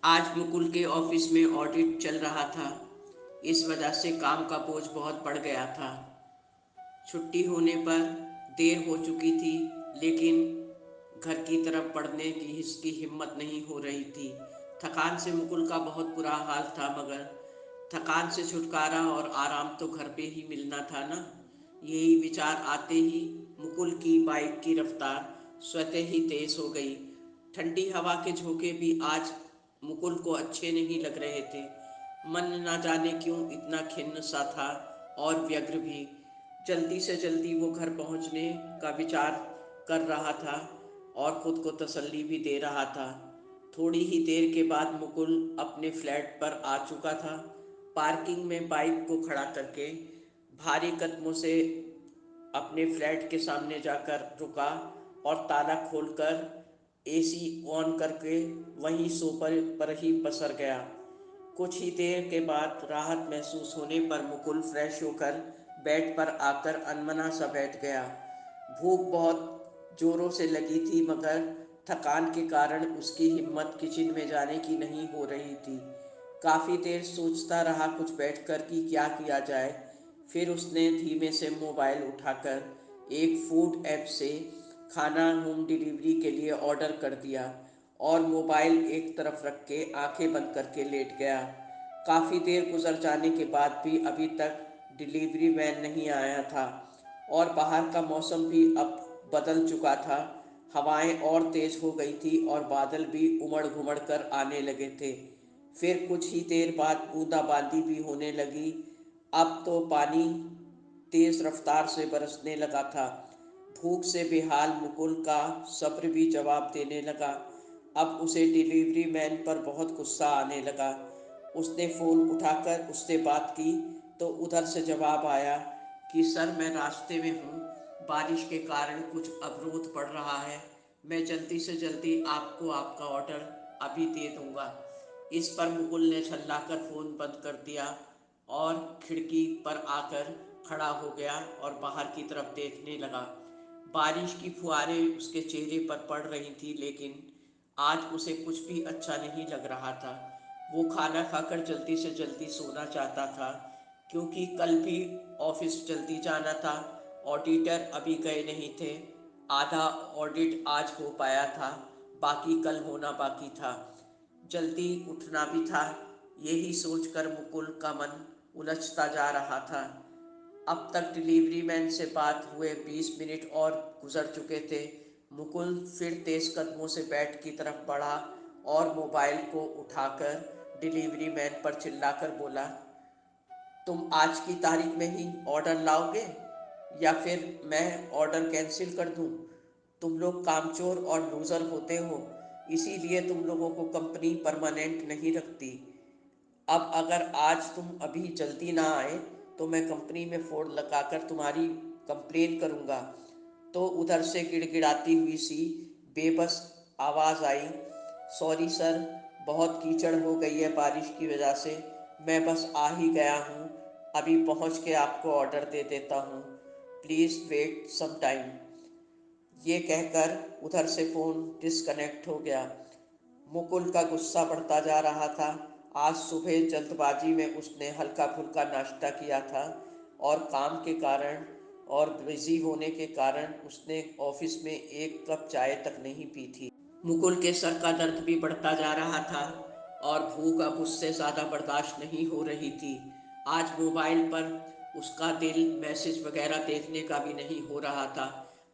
आज मुकुल के ऑफिस में ऑडिट चल रहा था। इस वजह से काम का बोझ बहुत बढ़ गया था। छुट्टी होने पर देर हो चुकी थी, लेकिन घर की तरफ पढ़ने की इसकी हिम्मत नहीं हो रही थी। थकान से मुकुल का बहुत बुरा हाल था, मगर थकान से छुटकारा और आराम तो घर पे ही मिलना था ना। यही विचार आते ही मुकुल की बाइक की रफ्तार स्वतः ही तेज हो गई। ठंडी हवा के झोंके भी आज मुकुल को अच्छे नहीं लग रहे थे। मन न जाने क्यों इतना खिन्न सा था और व्यग्र भी। जल्दी से जल्दी वो घर पहुंचने का विचार कर रहा था और खुद को तसल्ली भी दे रहा था। थोड़ी ही देर के बाद मुकुल अपने फ्लैट पर आ चुका था। पार्किंग में बाइक को खड़ा करके भारी कदमों से अपने फ्लैट के सामने जाकर रुका और ताला खोलकर एसी ऑन करके वहीं सोफे पर ही पसर गया। कुछ ही देर के बाद राहत महसूस होने पर मुकुल फ्रेश होकर बेड पर आकर अनमना सा बैठ गया। भूख बहुत जोरों से लगी थी, मगर थकान के कारण उसकी हिम्मत किचन में जाने की नहीं हो रही थी। काफ़ी देर सोचता रहा कुछ बैठकर कि क्या किया जाए। फिर उसने धीमे से मोबाइल उठाकर एक फूड ऐप से खाना होम डिलीवरी के लिए ऑर्डर कर दिया और मोबाइल एक तरफ रख के आंखें बंद करके लेट गया। काफ़ी देर गुजर जाने के बाद भी अभी तक डिलीवरी मैन नहीं आया था और बाहर का मौसम भी अब बदल चुका था। हवाएं और तेज हो गई थी और बादल भी उमड़ घुमड़ कर आने लगे थे। फिर कुछ ही देर बाद बूंदाबांदी भी होने लगी। अब तो पानी तेज रफ्तार से बरसने लगा था। भूख से बेहाल मुकुल का सब्र भी जवाब देने लगा। अब उसे डिलीवरी मैन पर बहुत गुस्सा आने लगा। उसने फ़ोन उठाकर उससे बात की तो उधर से जवाब आया कि सर, मैं रास्ते में हूँ, बारिश के कारण कुछ अवरोध पड़ रहा है। मैं जल्दी से जल्दी आपको आपका ऑर्डर अभी दे दूँगा। इस पर मुकुल ने झल्लाकर फ़ोन बंद कर दिया और खिड़की पर आकर खड़ा हो गया और बाहर की तरफ देखने लगा। बारिश की फुहारें उसके चेहरे पर पड़ रही थी, लेकिन आज उसे कुछ भी अच्छा नहीं लग रहा था। वो खाना खाकर जल्दी से जल्दी सोना चाहता था, क्योंकि कल भी ऑफिस जल्दी जाना था। ऑडिटर अभी गए नहीं थे। आधा ऑडिट आज हो पाया था, बाकी कल होना बाकी था। जल्दी उठना भी था। यही सोचकर मुकुल का मन उलझता जा रहा था। अब तक डिलीवरी मैन से बात हुए 20 मिनट और गुजर चुके थे। मुकुल फिर तेज कदमों से बेड की तरफ बढ़ा और मोबाइल को उठाकर डिलीवरी मैन पर चिल्लाकर बोला, तुम आज की तारीख में ही ऑर्डर लाओगे या फिर मैं ऑर्डर कैंसिल कर दूं? तुम लोग कामचोर और लूज़र होते हो, इसीलिए तुम लोगों को कंपनी परमानेंट नहीं रखती। अब अगर आज तुम अभी जल्दी ना आए तो मैं कंपनी में फ़ोन लगाकर तुम्हारी कंप्लेन करूँगा। तो उधर से गिड़गिड़ाती हुई सी बेबस आवाज़ आई, सॉरी सर, बहुत कीचड़ हो गई है बारिश की वजह से। मैं बस आ ही गया हूँ, अभी पहुँच के आपको ऑर्डर दे देता हूँ। Please wait some time. ये कहकर उधर से फ़ोन डिस्कनेक्ट हो गया। मुकुल का गुस्सा बढ़ता जा रहा था। आज सुबह जल्दबाजी में उसने हल्का फुल्का नाश्ता किया था और काम के कारण और बिजी होने के कारण उसने ऑफिस में एक कप चाय तक नहीं पी थी। मुकुल के सर का दर्द भी बढ़ता जा रहा था और भूख अब उससे ज़्यादा बर्दाश्त नहीं हो रही थी। आज मोबाइल पर उसका दिल मैसेज वगैरह देखने का भी नहीं हो रहा था।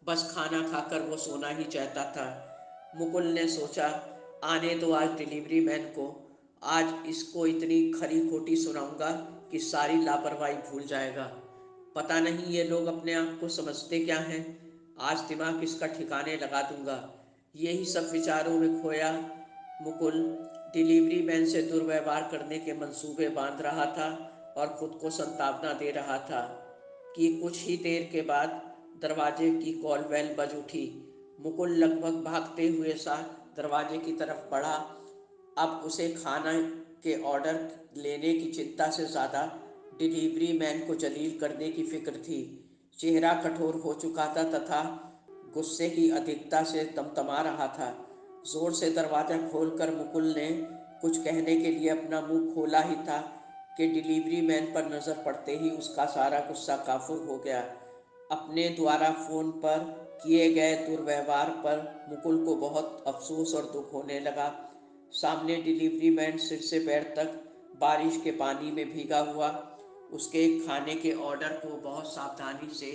बस खाना खाकर वो सोना ही चाहता था। मुकुल ने सोचा, आने दो आज डिलीवरी मैन को। आज इसको इतनी खरी खोटी सुनाऊंगा कि सारी लापरवाही भूल जाएगा। पता नहीं ये लोग अपने आप को समझते क्या हैं। आज दिमाग इसका ठिकाने लगा दूंगा। यही सब विचारों में खोया मुकुल डिलीवरी मैन से दुर्व्यवहार करने के मंसूबे बांध रहा था और खुद को संतावना दे रहा था कि कुछ ही देर के बाद दरवाजे की कॉल बेल बज उठी। मुकुल लगभग भागते हुए सा दरवाजे की तरफ बढ़ा। अब उसे खाना के ऑर्डर लेने की चिंता से ज़्यादा डिलीवरी मैन को जलील करने की फिक्र थी। चेहरा कठोर हो चुका था तथा गुस्से की अधिकता से तमतमा रहा था। जोर से दरवाज़ा खोलकर मुकुल ने कुछ कहने के लिए अपना मुंह खोला ही था कि डिलीवरी मैन पर नज़र पड़ते ही उसका सारा गुस्सा काफुर हो गया। अपने द्वारा फ़ोन पर किए गए दुर्व्यवहार पर मुकुल को बहुत अफसोस और दुख होने लगा। सामने डिलीवरी मैन सिर से पैर तक बारिश के पानी में भीगा हुआ उसके खाने के ऑर्डर को बहुत सावधानी से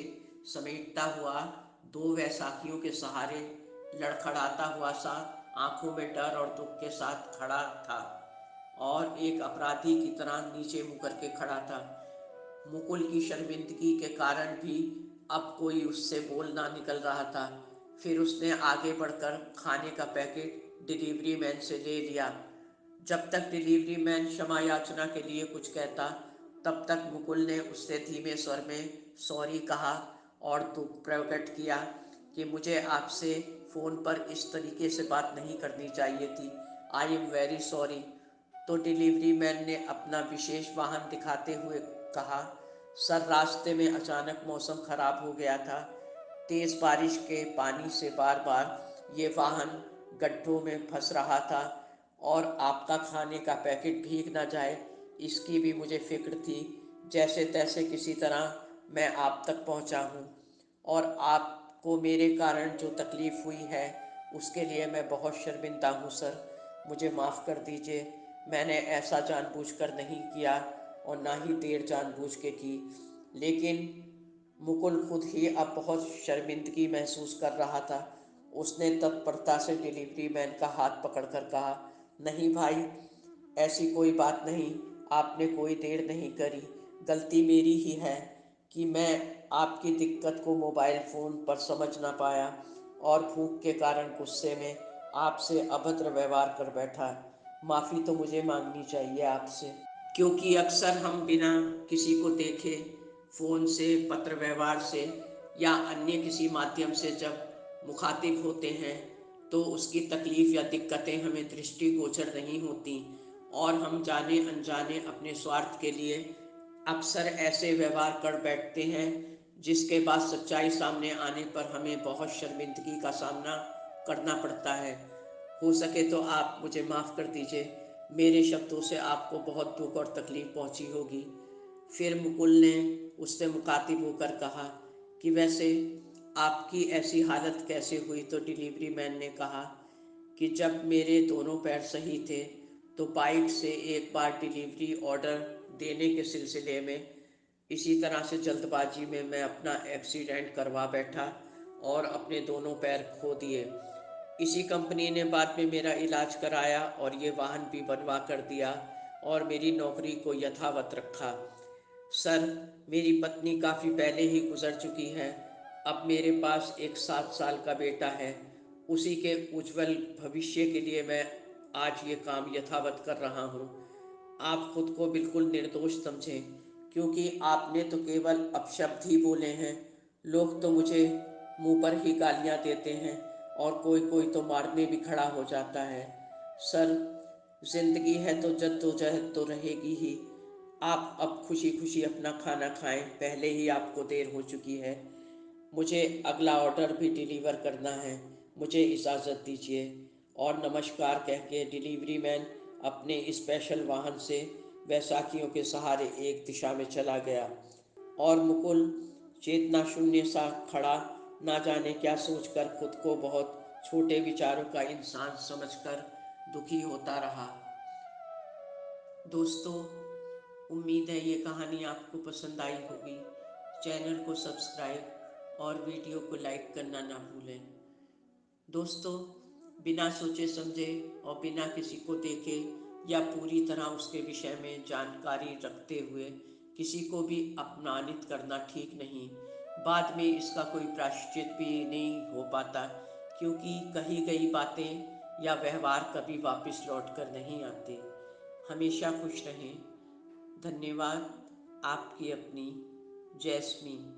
समेटता हुआ दो वैसाखियों के सहारे लड़खड़ाता हुआ सा आंखों में डर और दुख के साथ खड़ा था और एक अपराधी की तरह नीचे मुँह करके खड़ा था। मुकुल की शर्मिंदगी के कारण भी अब कोई उससे बोल ना निकल रहा था। फिर उसने आगे बढ़कर खाने का पैकेट डिलीवरी मैन से ले लिया। जब तक डिलीवरी मैन क्षमा याचना के लिए कुछ कहता तब तक मुकुल ने उससे धीमे स्वर में सॉरी कहा और दुख प्रकट किया कि मुझे आपसे फ़ोन पर इस तरीके से बात नहीं करनी चाहिए थी। I am very sorry. तो डिलीवरी मैन ने अपना विशेष वाहन दिखाते हुए कहा, सर रास्ते में अचानक मौसम खराब हो गया था। तेज़ बारिश के पानी से बार बार ये वाहन गड्ढों में फंस रहा था और आपका खाने का पैकेट भीग ना जाए इसकी भी मुझे फिक्र थी। जैसे तैसे किसी तरह मैं आप तक पहुंचा हूं और आपको मेरे कारण जो तकलीफ़ हुई है उसके लिए मैं बहुत शर्मिंदा हूँ सर। मुझे माफ़ कर दीजिए। मैंने ऐसा जानबूझकर नहीं किया और ना ही देर जानबूझ के की। लेकिन मुकुल खुद ही अब बहुत शर्मिंदगी महसूस कर रहा था। उसने तत्परता से डिलीवरी मैन का हाथ पकड़कर कहा, नहीं भाई, ऐसी कोई बात नहीं। आपने कोई देर नहीं करी। गलती मेरी ही है कि मैं आपकी दिक्कत को मोबाइल फ़ोन पर समझ ना पाया और भूख के कारण गुस्से में आपसे अभद्र व्यवहार कर बैठा। माफ़ी तो मुझे मांगनी चाहिए आपसे, क्योंकि अक्सर हम बिना किसी को देखे फ़ोन से, पत्र व्यवहार से या अन्य किसी माध्यम से जब मुखातिब होते हैं तो उसकी तकलीफ़ या दिक्कतें हमें दृष्टिगोचर नहीं होती और हम जाने अनजाने अपने स्वार्थ के लिए अक्सर ऐसे व्यवहार कर बैठते हैं जिसके बाद सच्चाई सामने आने पर हमें बहुत शर्मिंदगी का सामना करना पड़ता है। हो सके तो आप मुझे माफ़ कर दीजिए। मेरे शब्दों से आपको बहुत दुख और तकलीफ़ पहुंची होगी। फिर मुकुल ने उससे मुखातिब होकर कहा कि वैसे आपकी ऐसी हालत कैसे हुई। तो डिलीवरी मैन ने कहा कि जब मेरे दोनों पैर सही थे तो बाइक से एक बार डिलीवरी ऑर्डर देने के सिलसिले में इसी तरह से जल्दबाजी में मैं अपना एक्सीडेंट करवा बैठा और अपने दोनों पैर खो दिए। इसी कंपनी ने बाद में मेरा इलाज कराया और ये वाहन भी बनवा कर दिया और मेरी नौकरी को यथावत रखा। सर, मेरी पत्नी काफ़ी पहले ही गुजर चुकी है। अब मेरे पास एक 7 साल का बेटा है। उसी के उज्जवल भविष्य के लिए मैं आज ये काम यथावत कर रहा हूँ। आप खुद को बिल्कुल निर्दोष समझें, क्योंकि आपने तो केवल अपशब्द ही बोले हैं। लोग तो मुझे मुंह पर ही गालियाँ देते हैं और कोई कोई तो मारने भी खड़ा हो जाता है। सर, जिंदगी है तो जद्दोजहद तो रहेगी ही। आप अब खुशी खुशी अपना खाना खाएं, पहले ही आपको देर हो चुकी है। मुझे अगला ऑर्डर भी डिलीवर करना है। मुझे इजाज़त दीजिए। और नमस्कार कह के डिलीवरी मैन अपने स्पेशल वाहन से बैसाखियों के सहारे एक दिशा में चला गया और मुकुल चेतना शून्य सा खड़ा, ना जाने क्या सोचकर खुद को बहुत छोटे विचारों का इंसान समझकर दुखी होता रहा। दोस्तों, उम्मीद है ये कहानी आपको पसंद आई होगी। चैनल को सब्सक्राइब और वीडियो को लाइक करना ना भूलें। दोस्तों, बिना सोचे समझे और बिना किसी को देखे या पूरी तरह उसके विषय में जानकारी रखते हुए किसी को भी अपमानित करना ठीक नहीं। बाद में इसका कोई प्रायश्चित भी नहीं हो पाता, क्योंकि कही गई बातें या व्यवहार कभी वापस लौट कर नहीं आते। हमेशा खुश रहें। धन्यवाद। आपकी अपनी जैस्मीन।